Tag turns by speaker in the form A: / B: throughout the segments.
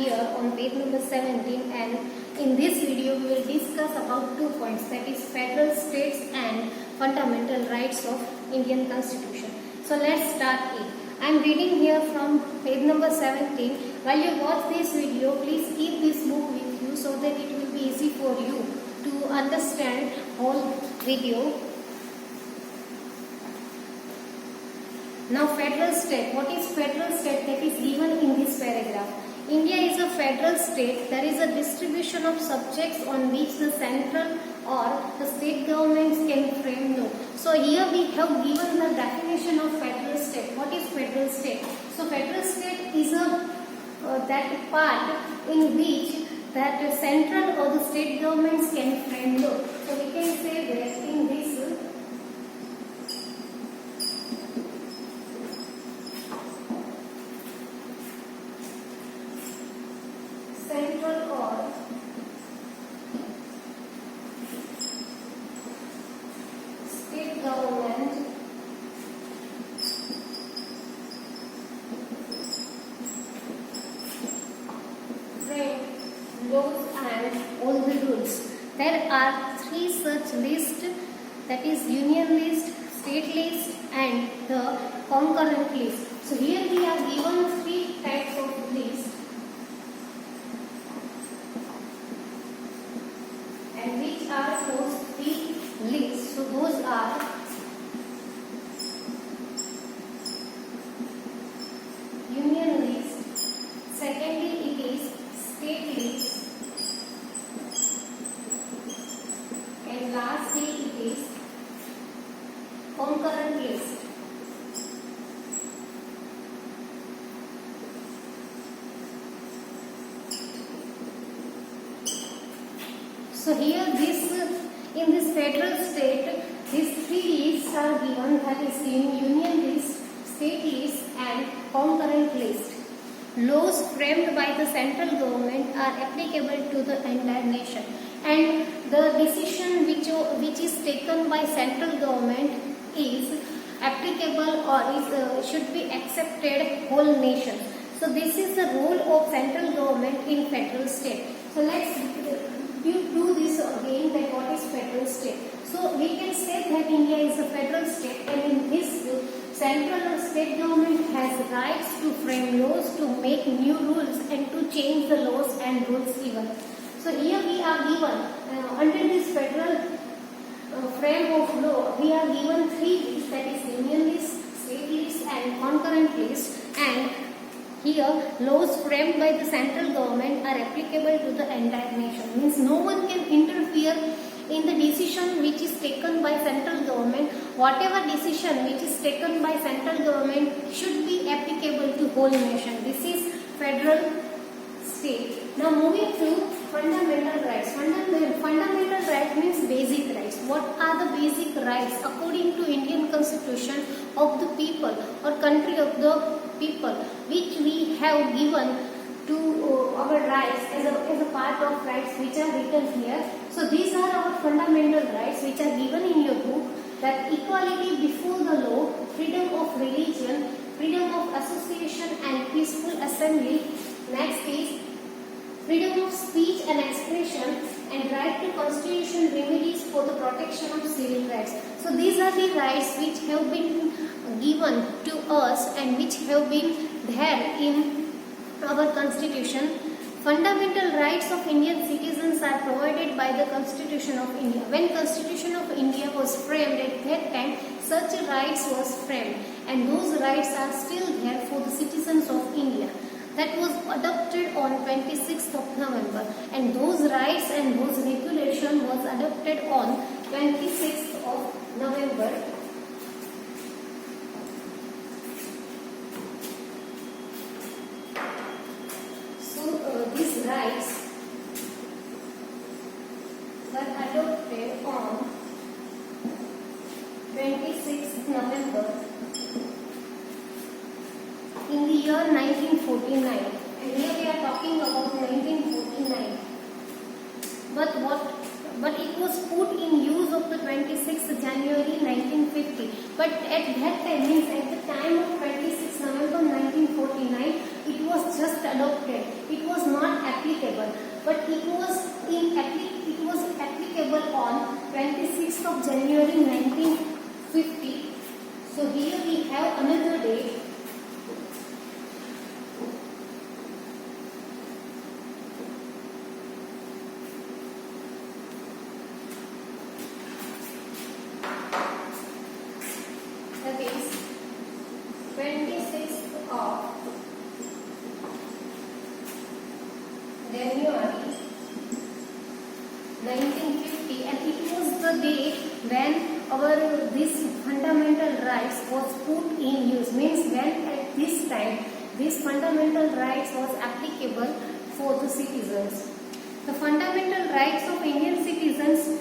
A: here on page number 17, and in this video we will discuss about 2 points, that is federal states and fundamental rights of Indian Constitution. So let's start it. I am reading here from page number 17. While you watch this video, please keep this book with you so that it will be easy for you to understand whole video. Now federal state. What is federal state? That is given in this paragraph. India is a federal state. There is a distribution of subjects on which the central or the state governments can frame law. So here we have given the definition of federal state. What is federal state? So federal state is that part in which that central or the state governments can frame law. So we can say that in this central or state government frame laws and all the rules. There are 3 such lists, that is union list, state list and the concurrent list. So here we are given 3 types of list, and which are those 3 lists. So those are union list, secondly it is state list, and lastly it is concurrent list. So here in this federal state, these 3 lists are given, that is union list, state list and concurrent list. Laws framed by the central government are applicable to the entire nation, and the decision which is taken by central government is applicable or should be accepted whole nation. So this is the role of central government in federal state. So let's do this again, that what is federal state. So we can say that India is a federal state, and in this central or state government has rights to frame laws, to make new rules and to change the laws and rules even. So here we are given under this federal frame of law, we are given 3 lists, that is union list, state list and concurrent list, and here laws framed by the central government are applicable to the entire nation. Means no one can interfere in the decision which is taken by central government. Whatever decision which is taken by central government should be applicable to whole nation. This is federal state. Now moving to fundamental rights. Fundamental rights means basic rights. What are the basic rights according to Indian Constitution of the people or country of the people, which we have given to our rights as a part of rights which are written here. So these are our fundamental rights which are given in your book, that equality before the law, freedom of religion, freedom of association and peaceful assembly. Next is freedom of speech and expression, and right to constitutional remedies for the protection of civil rights. So these are the rights which have been given to us and which have been there in our constitution. Fundamental rights of Indian citizens are provided by the Constitution of India. When Constitution of India was framed, at that time such rights was framed, and those rights are still there for the citizens of India. That was adopted on 26th of November, and those rights and those regulations was adopted on 26th of November. So these rights were adopted on 26th November in the year 1949, and here we are talking about 1949. But it was put in use of the 26th January 1950. But at that time, means at the time of 26 November 1949, it was just adopted. It was not applicable, but it was applicable on 26th of January 1950. So here we have another date. That is 26th of January 1950, and it was the date when this fundamental rights was put in use. Means when at this time this fundamental rights was applicable for the citizens. The fundamental rights of Indian citizens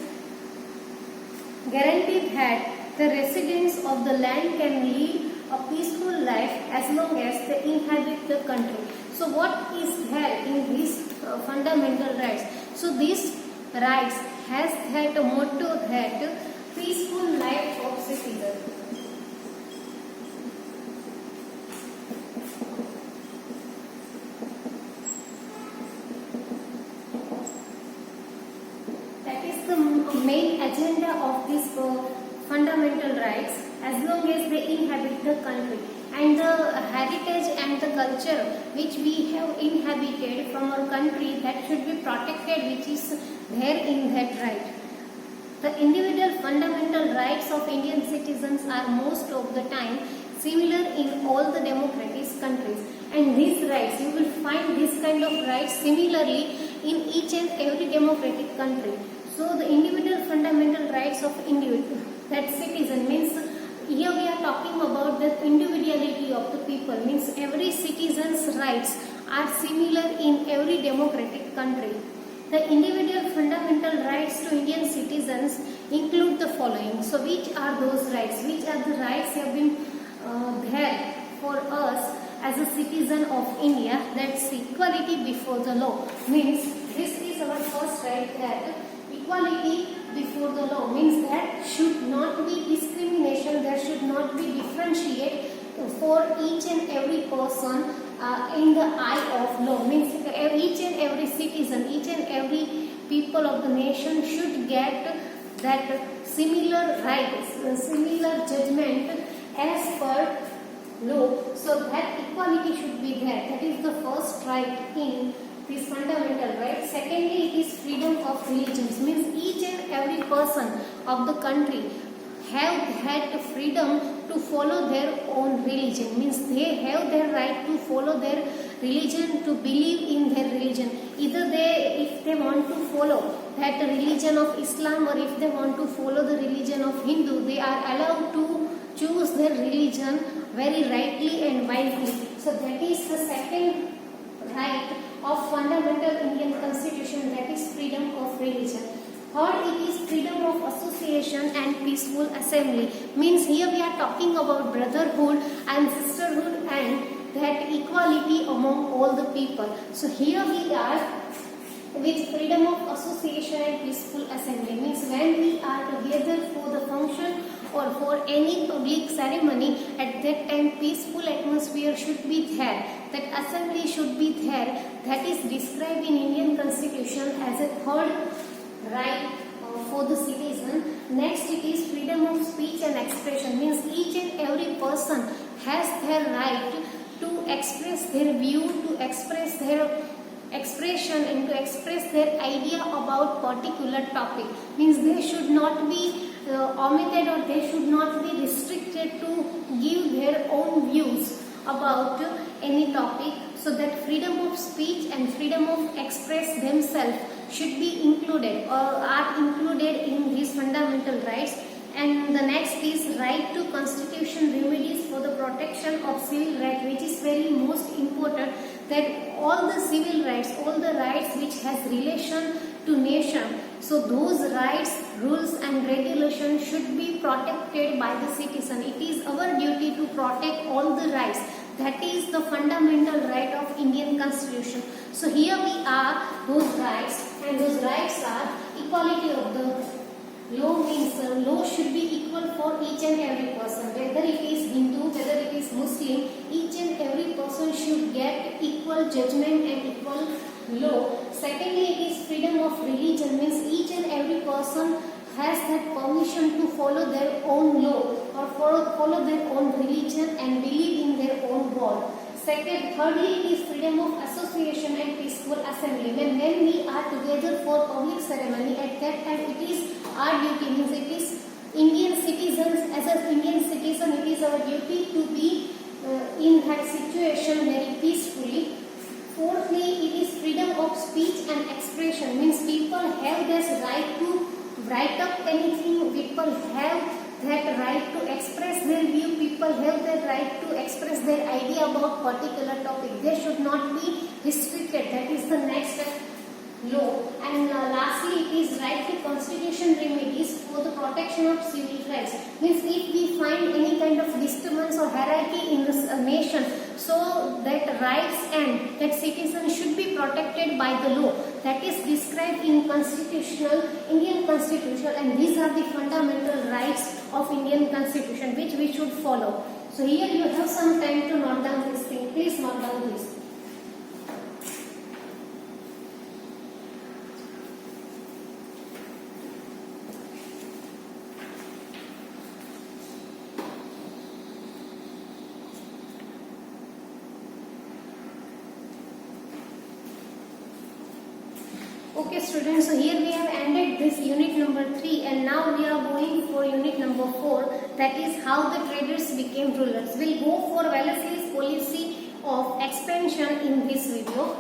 A: guaranteed that the residents of the land can lead a peaceful life as long as they inhabit the country. So what is there in these fundamental rights? So these rights has had a motto that peaceful life of citizens. That is the main agenda of this fundamental rights as long as they inhabit the country, and the heritage and the culture which we have inhabited from our country, that should be protected, which is there in that right. The individual fundamental rights of Indian citizens are most of the time similar in all the democratic countries, and these rights, you will find this kind of rights similarly in each and every democratic country. So the individual fundamental rights of individual, that citizen, means here we are talking about the individuality of the people, means every citizen's rights are similar in every democratic country. The individual fundamental rights to Indian citizens include the following. So which are those rights? Which are the rights have been there for us as a citizen of India? That's equality before the law. Means this is our first right, that equality before the law, means that should not be discrimination, there should not be differentiate for each and every person in the eye of law. Means each and every citizen, each and every people of the nation should get that similar rights, similar judgment as per law. So that equality should be there. That is the first right in this fundamental right. Secondly, it is freedom of religions. Means each and every person of the country have had freedom to follow their own religion. Means they have their right to follow their religion, to believe in their religion. Either if they want to follow that religion of Islam, or if they want to follow the religion of Hindu, they are allowed to choose their religion very rightly and wisely. So that is the second right of fundamental Indian constitution, that is freedom of religion. Third, it is freedom of association and peaceful assembly. Means here we are talking about brotherhood and sisterhood and that equality among all the people. So here we are with freedom of association and peaceful assembly. Means when we are together for the function or for any public ceremony, at that time peaceful atmosphere should be there, that assembly should be there. That is described in Indian constitution as a third right for the citizen. Next, it is freedom of speech and expression. Means each and every person has their right to express their view, to express their expression and to express their idea about particular topic. Means they should not be omitted, or they should not be restricted to give their own views about any topic. So that freedom of speech and freedom of express themselves should be included or are included in these fundamental rights. And the next is right to constitution remedies for the protection of civil rights, which is very most important, that all the civil rights, all the rights which has relation to nation, so those rights, rules and regulations should be protected by the citizen. It is our duty to protect all the rights. That is the fundamental right of Indian constitution. So here we are those rights, and those rights are equality of the Law means law should be equal for each and every person, whether it is Hindu, whether it is Muslim. Each and every person should get equal judgment and equal law. Secondly, it is freedom of religion, means each and every person has that permission to follow their own law or follow their own religion and believe in their own God. Thirdly, it is freedom of association and peaceful assembly. When we are together for public ceremony, at that time it is our duty, means it is Indian citizens, as an Indian citizen, it is our duty to be in that situation very peacefully. Fourthly, it is freedom of speech and expression, means people have this right to write up anything, people have that right to express their view, people have that right to express their idea about particular topic. They should not be restricted. That is the next law. And lastly, it is right to constitution remedies for the protection of civil rights. Means if we find any kind of disturbance or hierarchy in this nation, so that rights and that citizens should be protected by the law. That is described in Indian Constitution, and these are the fundamental rights of Indian Constitution which we should follow. So here you have some time to note down this thing. Please note down this. Okay students, so here we have ended this unit number 3, and now we are going for unit number 4, that is how the traders became rulers. We'll go for Wellesley's policy of expansion in this video.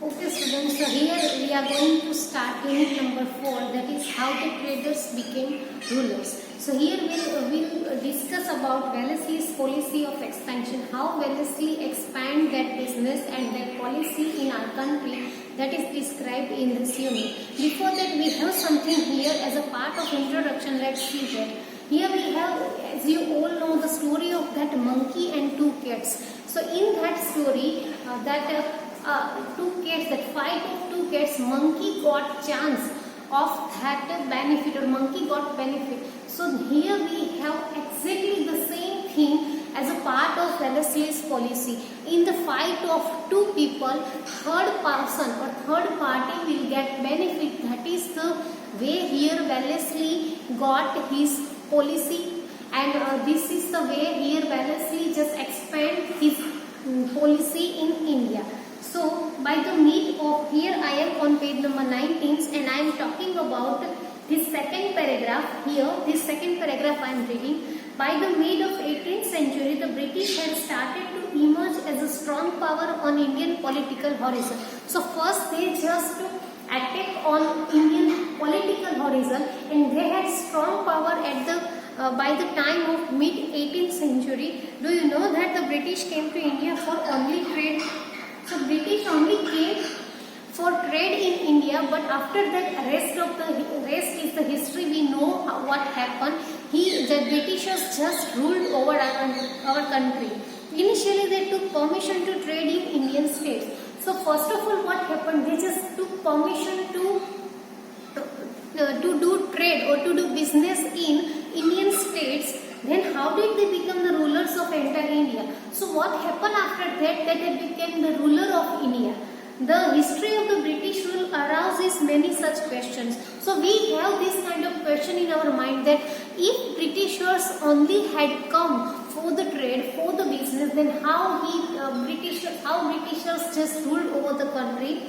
A: Okay students, so here we are going to start unit number 4, that is how the traders became rulers. So here we'll discuss about Wellesley's policy of expansion, how Wellesley expand that business and that policy in our country, that is described in this unit. Before that, we have something here as a part of introduction. Let's see that. Here we have, as you all know, the story of that monkey and two cats. So in that story, two cats, that fight of two cats, monkey got chance of that benefit, or monkey got benefit. So here we have exactly the same thing as a part of Wellesley's policy. In the fight of two people, third person or third party will get benefit. That is the way here Wellesley got his policy, and this is the way here Wellesley just expand his policy in India. So by the mid of, here I am on page number 19, and I am talking about this second paragraph here. This second paragraph I am reading. By the mid of 18th century, the British had started to emerge as a strong power on Indian political horizon. So first they just attack on Indian political horizon, and they had strong power at the by the time of mid 18th century. Do you know that the British came to India for only trade? So British only came for trade in India, but after that rest is the history. We know what happened. The Britishers just ruled over our country. Initially they took permission to trade in Indian states. So first of all, what happened? They just took permission to do trade or to do business in Indian states. Then how did they become the rulers of entire India? So what happened after that? That they became the ruler of India. The history of the British rule arouses many such questions. So we have this kind of question in our mind, that if Britishers only had come for the trade, for the business, then how Britishers just ruled over the country?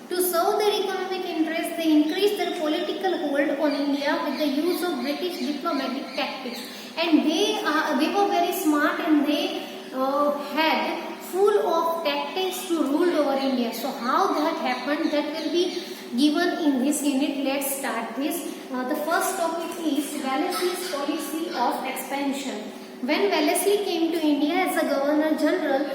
A: To serve their economic interests, they increased their political hold on India with the use of British diplomatic tactics. And they were very smart, and they had full of tactics to rule over India. So how that happened, that will be given in this unit. Let's start this. The first topic is Wellesley's policy of expansion. When Wellesley came to India as a Governor General,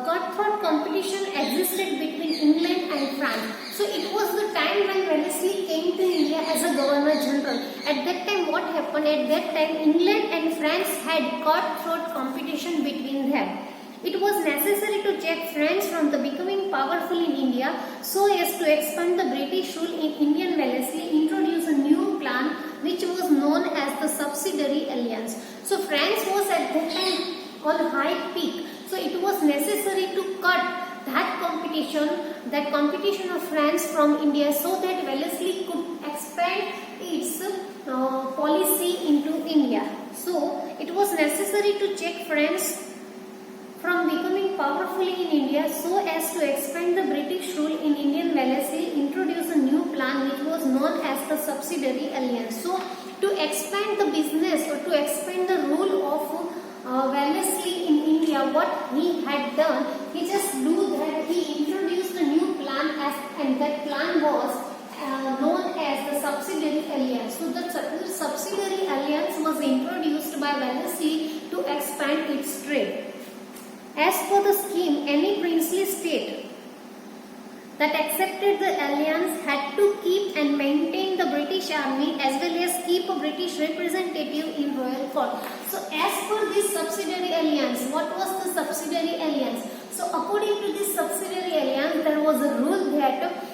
A: cutthroat competition existed between England and France. So it was the time when Wellesley came to India as a governor general. At that time, what happened? At that time, England and France had cutthroat competition between them. It was necessary to check France from the becoming powerful in India so as to expand the British rule in Indian Wellesley introduced a new plan which was known as the Subsidiary Alliance. So France was at that time on high peak. So it was necessary to cut that competition of France from India so that Wellesley could expand its policy into India. So it was necessary to check France from becoming powerful in India so as to expand the British rule in Indian Wellesley introduced a new plan which was known as the Subsidiary Alliance. So to expand the business or to expand the rule of Wellesley in India, what he had done, he just knew that he introduced a new plan and that plan was known as the Subsidiary Alliance. So the Subsidiary Alliance was introduced by Wellesley to expand its trade. As per the scheme, any princely state that accepted the alliance had to keep and maintain the British army as well as keep a British representative in royal court. So as per this subsidiary alliance, what was the subsidiary alliance? So according to this subsidiary alliance, there was a rule that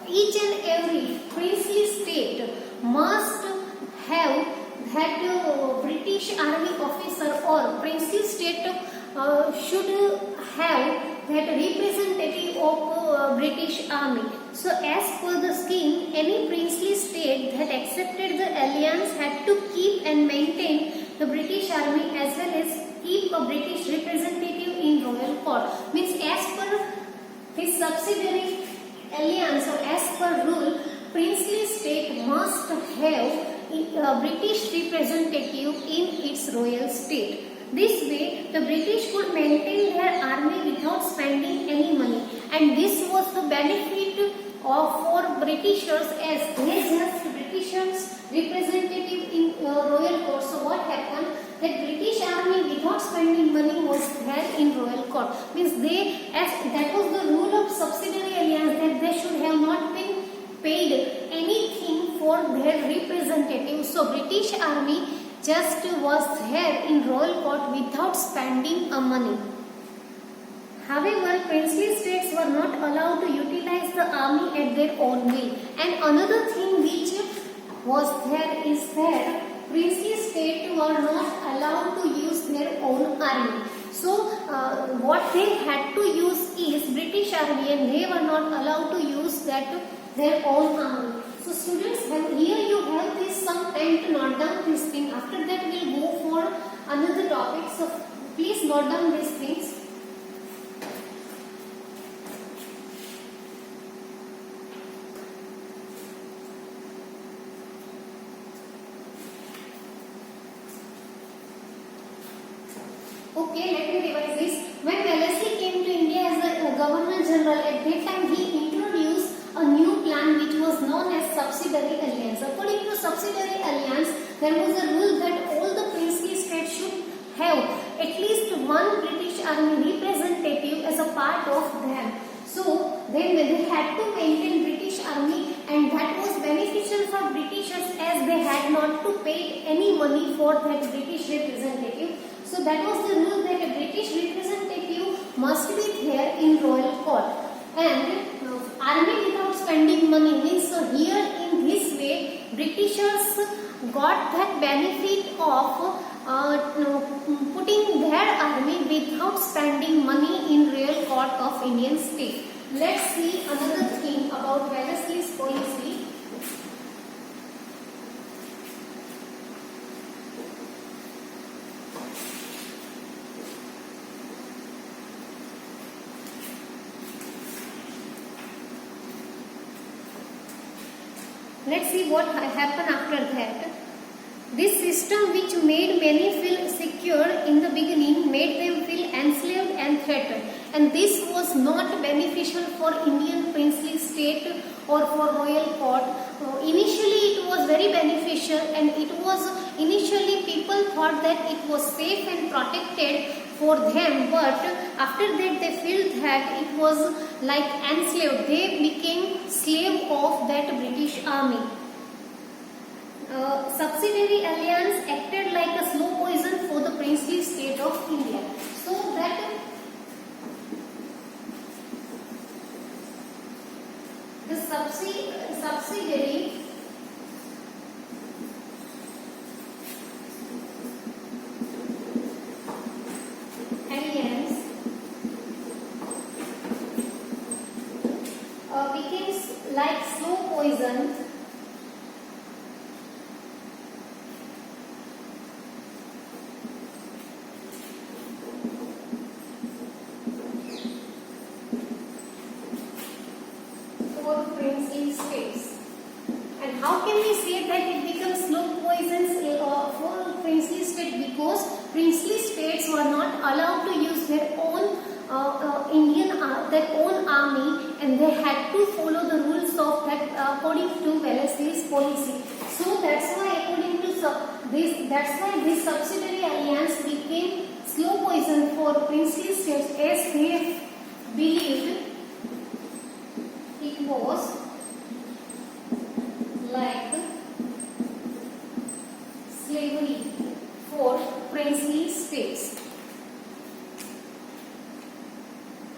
A: each and every princely state must have that British army officer or princely state should have that representative of British army. So as per the scheme, any princely state that accepted the alliance had to keep and maintain the British army as well as keep a British representative in royal court. Means as per this subsidiary alliance or as per rule, princely state must have a British representative in its royal state. This way, the British could maintain their army without spending any money, and this was the benefit for Britishers as they just Britishers representative in royal court. So what happened? That British army without spending money was there in royal court. Means they, as that was the rule of subsidiary alliance, that they should have not been paid anything for their representative. So British army just was there in royal court without spending a money. However, princely states were not allowed to utilize the army at their own will. And another thing which was there is that princely states were not allowed to use their own army. So, what they had to use is British army, and they were not allowed to use that their own army. So students, here you have this some time to note down this thing. After that we will go for another topic. So please note down these things. Okay, let me revise this. When Wellesley came to India as a Governor General, at that time he introduced a new plan which was known as Subsidiary Alliance. According to Subsidiary Alliance, there was a rule that all the princely states should have at least one British army representative as a part of them. So then they had to maintain British army, and that was beneficial for Britishers as they had not to pay any money for that British representative. So that was the rule that a British representative must be there in royal court. And army without spending money means, so here in this way Britishers got that benefit of putting their army without spending money in real court of Indian state. Let's see another thing about Wellesley's policy. Let's see what happened after that. This system, which made many feel secure in the beginning, made them feel enslaved and threatened. And this was not beneficial for Indian princely state or for royal court. Initially it was very beneficial, and it was initially people thought that it was safe and protected for them, but after that they feel that it was like enslaved. They became slave of that British army. subsidiary alliance acted like a slow poison for the princely state of India. So that the subsidiary alliance became like slow poison for princely states. And how can we say that it becomes slow poisons for princely state? Because princely states were not allowed to use their own their own army, and they had to follow the rules of that according to Wellesley's policy. So that's why according to this subsidiary alliance became slow poison for princely states, as they believed it was like slavery for princely states.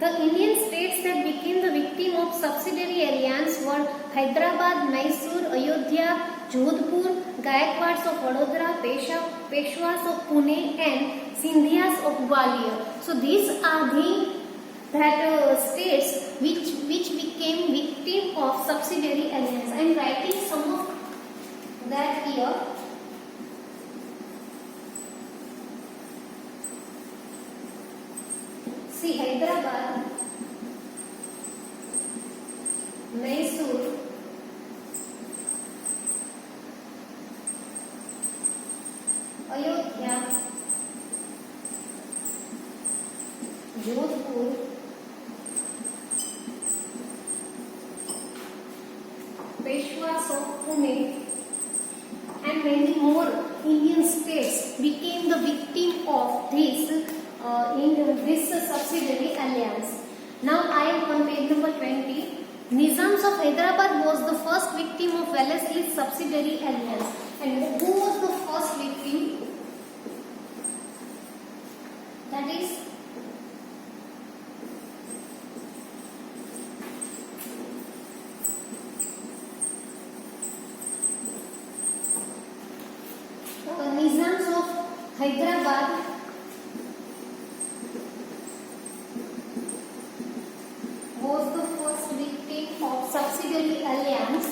A: The Indian states that became the victim of subsidiary alliance were Hyderabad, Mysore, Ayodhya, Jodhpur, Gaikwads of Vadodara, Peshwas of Pune, and Sindhyas of Gwalior. So these are the states which became victim of subsidiary alliance. I am writing some of that here. See, Hyderabad, Mysore, Ayodhya, Jodhpur, Peshwas of Pune, and many more Indian states became the victim of this subsidiary alliance. Now I am on page number 20. Nizams of Hyderabad was the first victim of Wellesley's subsidiary alliance. And who was the first victim? That is Nizams of Hyderabad was the first victim of subsidiary alliance.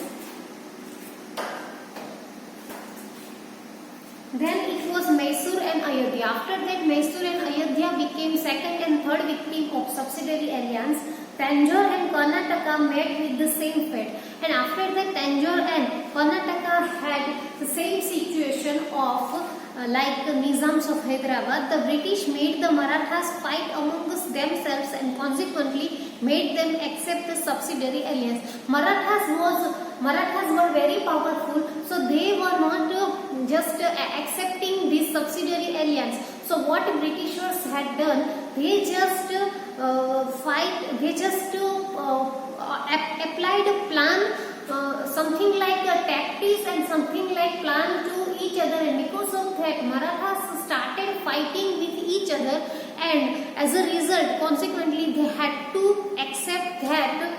A: Then it was Mysore and Ayodhya. After that, Mysore and Ayodhya became second and third victim of subsidiary alliance. Tanjore and Karnataka met with the same fate. And after that, Tanjore and Karnataka had the same situation of like the Nizams of Hyderabad. The British made the Marathas fight amongst themselves and consequently made them accept the subsidiary alliance. Marathas were very powerful, so they were not just accepting this subsidiary alliance. So what Britishers had done, they just applied a plan, something like a tactics and something like plan to each other, and because of that Marathas started fighting with each other, and as a result consequently they had to accept that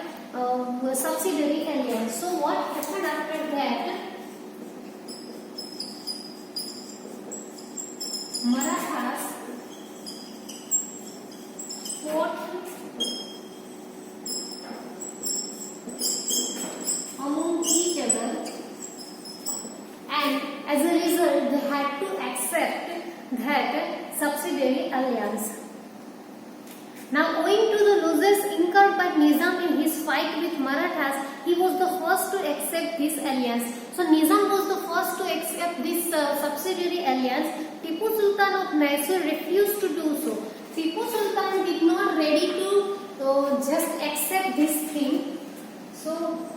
A: subsidiary alliance. So what happened after that? Marathas fought among each other, and as a result they had to accept that subsidiary alliance. Now, owing to the losses incurred by Nizam in his fight with Marathas, he was the first to accept this alliance. So Nizam was the first to accept this subsidiary alliance. Tipu Sultan of Mysore refused to do so. Tipu Sultan did not ready to just accept this thing. So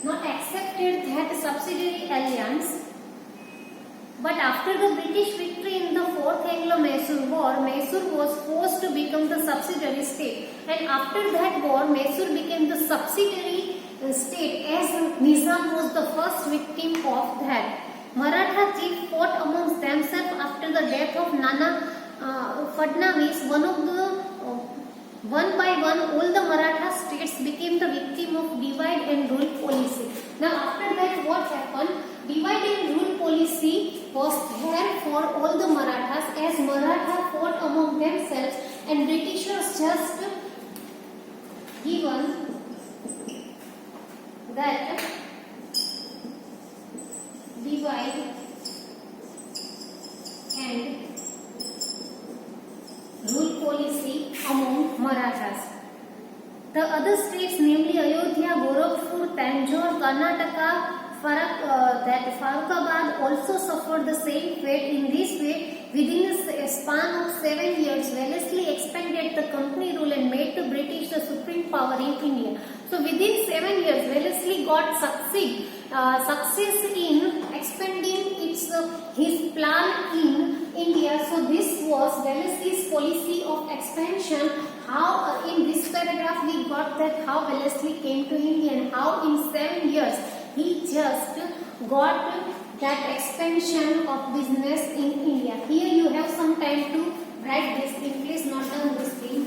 A: not accepted that subsidiary alliance. But after the British victory in the Fourth Anglo-Mysore War, Mysore Mysore was forced to become the subsidiary state, and after that war, Mysore became the subsidiary state as Nizam was the first victim of that. Maratha chiefs fought amongst themselves after the death of Nana Fadnavis. One by one, all the Maratha states became the victim of divide and rule policy. Now, after that, what happened? Divide and rule policy was there for all the Marathas, as Maratha fought among themselves, and Britishers just given that divide and rule policy among Marathas. The other states, namely Ayodhya, Gorakhpur, Tanjore, Karnataka, Farrukhabad, also suffered the same fate. In this way, within a span of 7 years, Wellesley expanded the company rule and made the British the supreme power in India. So within 7 years, Wellesley got success in expanding his plan in India. So this was Wellesley's policy of expansion. How in this paragraph we got that how Wellesley came to India and how in 7 years he just got that expansion of business in India. Here you have some time to write this thing. Please note down this thing.